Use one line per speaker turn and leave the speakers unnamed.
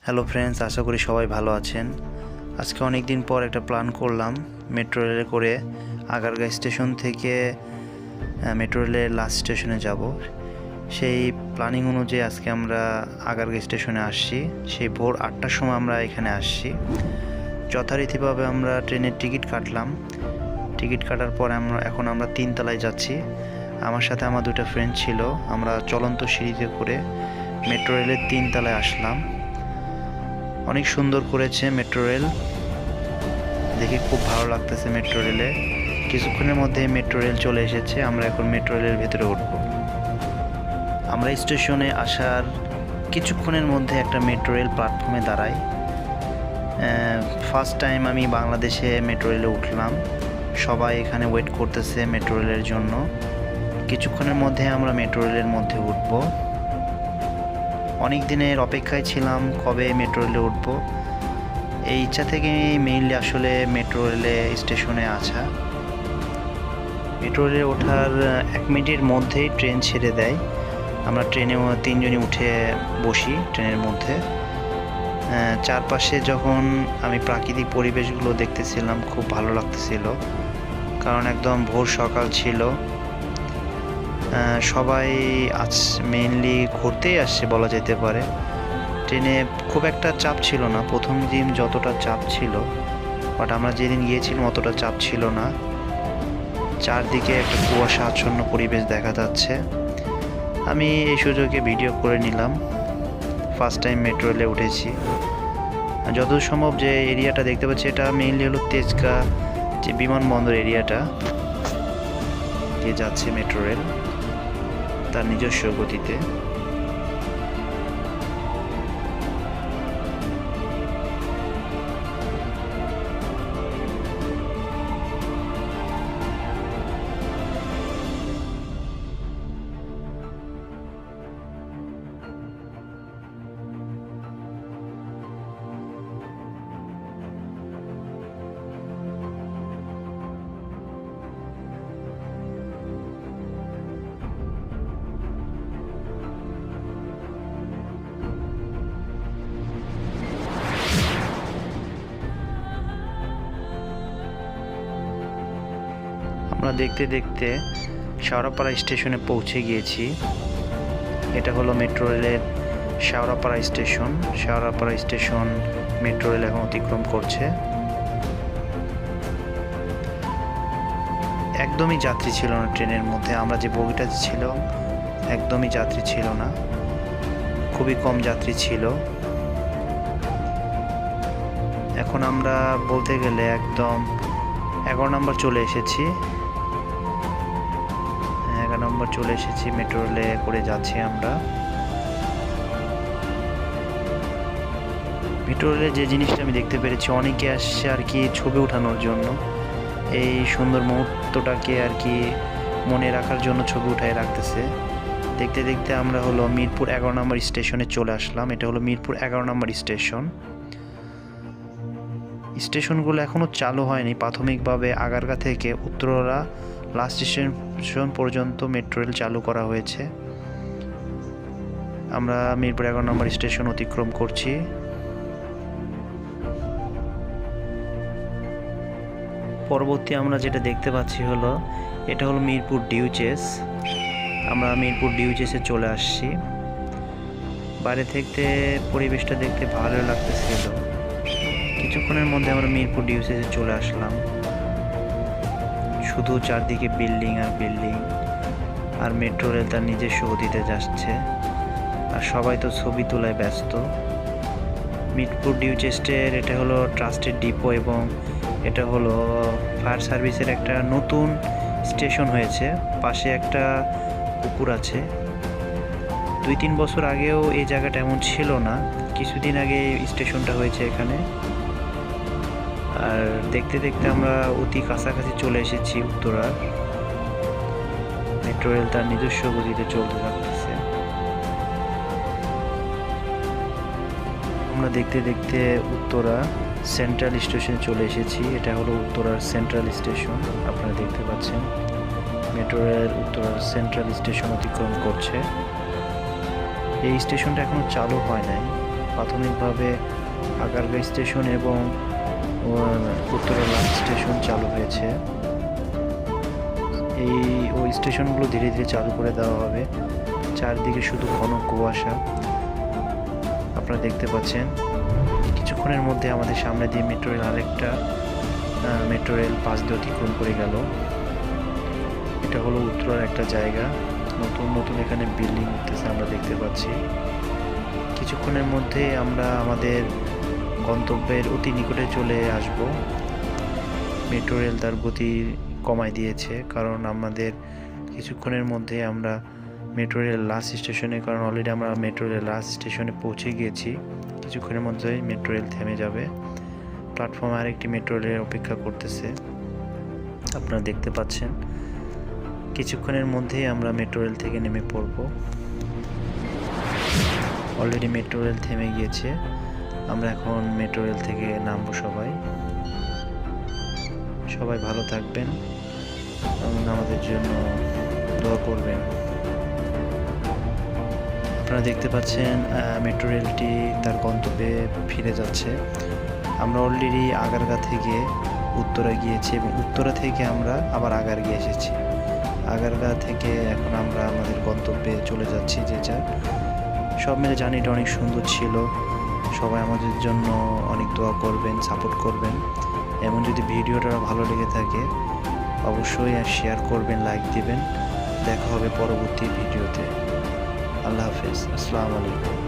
Hello friends, আশা করি সবাই ভালো আছেন। আজকে অনেক দিন পর একটা প্ল্যান করলাম মেট্রো রেলে করে আগারগাঁও স্টেশন থেকে মেট্রো রেলের লাস্ট স্টেশনে যাব। সেই প্ল্যানিং অনুযায়ী আজকে আমরা আগারগাঁও স্টেশনে আসছি। সেই ভোর 8টার সময় আমরা এখানে আসছি। যথারীতিভাবে আমরা ট্রেনের টিকিট কাটলাম। টিকিট কাটার পর এখন আমরা 3 তলায় যাচ্ছি। আমার সাথে আমার 2টা ফ্রেন্ড ছিল। আমরা চলন্ত সিঁড়িতে করে মেট্রো রেলের 3 তলায় আসলাম। অনেক সুন্দর করেছে মেট্রো রেল, দেখে খুব ভালো লাগতেছে। মেট্রো রেলে কিছুক্ষণের মধ্যে মেট্রো রেল চলে এসেছে। আমরা এখন মেট্রো রেলের ভেতরে উঠব। আমরা স্টেশনে আসার কিছুক্ষণের মধ্যে একটা মেট্রো রেল প্ল্যাটফর্মে দাঁড়াই। ফার্স্ট টাইম আমি বাংলাদেশে মেট্রো রেলে উঠলাম। সবাই এখানে ওয়েট করতেছে মেট্রো রেলের জন্য। কিছুক্ষণের মধ্যে আমরা মেট্রো রেলের মধ্যে উঠব। অনেক দিনের অপেক্ষায় ছিলাম কবে মেট্রো রেলে উঠব। এই ইচ্ছা থেকে মেইনলি আসলে মেট্রো রেলে স্টেশনে আসা। মেট্রো রেলে ওঠার 1 মিনিটের মধ্যেই ট্রেন ছেড়ে দেয়। আমরা ট্রেনে 3 জনই উঠে বসি ট্রেনের মধ্যে। চারপাশে যখন আমি প্রাকৃতিক পরিবেশগুলো দেখতেছিলাম খুব ভালো লাগতেছিল, কারণ একদম ভোর সকাল ছিল। সবাই আজ মেইনলি ঘুরতেই আসছে বলা যেতে পারে। ট্রেনে খুব একটা চাপ ছিল না, প্রথম দিন যতটা চাপ ছিল, বাট আমরা যেদিন গিয়েছিলাম অতটা চাপ ছিল না। চারদিকে একটা কুয়াশা আচ্ছন্ন পরিবেশ দেখা যাচ্ছে। আমি এই সুযোগে ভিডিও করে নিলাম। ফার্স্ট টাইম মেট্রো রেলে উঠেছি। যতদূর সম্ভব যে এরিয়াটা দেখতে পাচ্ছি, এটা মেইনলি হলো তেজগাঁ যে বিমানবন্দর এরিয়াটা দিয়ে যাচ্ছে মেট্রো রেল তার নিজস্ব গতিতে। আমরা দেখতে দেখতে শেওড়াপাড়া স্টেশনে পৌঁছে গিয়েছি। এটা হলো মেট্রো রেলের Shewrapara station. Shewrapara station metro rail এখন অতিক্রম করছে। একদমই যাত্রী ছিল না ট্রেনের মধ্যে। আমরা যে বগিটাতে ছিল একদমই যাত্রী ছিল না, খুবই কম যাত্রী ছিল। এখন আমরা বলতে গেলে একদম 11 নম্বর চলে এসেছি। 11 নম্বর চলে এসেছি। মেট্রো রেলে করে যাচ্ছি আমরা। মেট্রো রেলে যে জিনিসটা আমি দেখতে পেরেছি, অনেকে আসছে আর কি ছবি ওঠানোর জন্য। এই সুন্দর মুহূর্তটাকে আর কি মনে রাখার জন্য ছবি উঠায় রাখতেছে। দেখতে দেখতে আমরা হলো মিরপুর 11 নম্বর স্টেশনে চলে আসলাম। এটা হলো মিরপুর 11 নম্বর স্টেশন। স্টেশনগুলো এখনও চালু হয়নি। প্রাথমিকভাবে আগারগাঁ থেকে উত্তরা লাস্ট স্টেশন পর্যন্ত মেট্রো রেল চালু করা হয়েছে। আমরা মিরপুর 11 নম্বর স্টেশন অতিক্রম করছি। পরবর্তী আমরা যেটা দেখতে পাচ্ছি হলো, এটা হলো মিরপুর ডিউচেস। আমরা মিরপুর ডিউচেসে চলে আসছি। বাইরে থেকে পরিবেশটা দেখতে ভালো লাগতেছিল। কিছুক্ষণের মধ্যে আমরা মিরপুর ডিউচেসে চলে আসলাম। শুধু চারদিকে বিল্ডিং আর বিল্ডিং, আর মেট্রো রেল তার নিজস্ব গতিতে যাচ্ছে, আর সবাই তো ছবি তোলায় ব্যস্ত। মিরপুর ডিউচেস্টের এটা হলো ট্রাস্টেড ডিপো, এবং এটা হলো ফায়ার সার্ভিসের একটা নতুন স্টেশন হয়েছে। পাশে একটা পুকুর আছে। 2-3 বছর আগেও এই জায়গাটা এমন ছিল না। কিছুদিন আগে স্টেশনটা হয়েছে এখানে। আর দেখতে দেখতে আমরা অতি কাছাকাছি চলে এসেছি উত্তরার। মেট্রো রেল তার নিজস্ব গতিতে চলতে থাকতেছে। আমরা দেখতে দেখতে উত্তরা সেন্ট্রাল স্টেশনে চলে এসেছি। এটা হলো উত্তরার সেন্ট্রাল স্টেশন। আপনারা দেখতে পাচ্ছেন মেট্রো রেল উত্তরার সেন্ট্রাল স্টেশন অতিক্রম করছে। এই স্টেশনটা এখনো চালু হয় নাই। প্রাথমিকভাবে আগারগাঁও স্টেশন এবং উত্তরা লাস্ট স্টেশন চালু হয়েছে। ওই স্টেশনগুলো ধীরে ধীরে চালু করে দেওয়া হবে। চারদিকে শুধু ঘন কুয়াশা আপনারা দেখতে পাচ্ছেন। কিছুক্ষণের মধ্যে আমাদের সামনে দিয়ে মেট্রো রেল আরেকটা মেট্রো রেল পাশ দিয়ে অতিক্রম করে গেল। এটা হলো উত্তরার একটা জায়গা, নতুন নতুন এখানে বিল্ডিং উঠতেছে আমরা দেখতে পাচ্ছি। কিছুক্ষণের মধ্যে আমরা আমাদের গন্তব্যের অতি নিকটে চলে আসব। মেট্রো রেল তার গতি কমায় দিয়েছে, কারণ আমাদের কিছুক্ষণের মধ্যে আমরা মেট্রো রেল লাস্ট স্টেশনে, কারণ অলরেডি আমরা মেট্রো রেল লাস্ট স্টেশনে পৌঁছে গিয়েছি। কিছুক্ষণের মধ্যেই মেট্রো রেল থেমে যাবে। প্ল্যাটফর্মে আরেকটি মেট্রো রেল অপেক্ষা করতেছে, আপনারা দেখতে পাচ্ছেন। কিছুক্ষণের মধ্যেই আমরা মেট্রো রেল থেকে নেমে পড়ব। অলরেডি মেট্রো রেল থেমে গিয়েছে, আমরা এখন মেট্রো রেল থেকে নামবো। সবাই ভালো থাকবেন এবং আমাদের জন্য দোয়া করবেন। আপনারা দেখতে পাচ্ছেন মেট্রো রেলটি তার গন্তব্যে ফিরে যাচ্ছে। আমরা অলরেডি আগারগাঁ থেকে উত্তরা গিয়েছি এবং উত্তরা থেকে আমরা আবার আগারগাঁ এসেছি। আগারগাঁ থেকে এখন আমরা আমাদের গন্তব্যে চলে যাচ্ছি যে যার। সব মিলে জার্নিটা অনেক সুন্দর ছিল। সবাই আমাদের জন্য অনেক দোয়া করবেন, সাপোর্ট করবেন এবং যদি ভিডিওটা ভালো লেগে থাকে অবশ্যই শেয়ার করবেন, লাইক দিবেন। দেখা হবে পরবর্তী ভিডিওতে। আল্লাহ হাফেজ, আসসালামু আলাইকুম।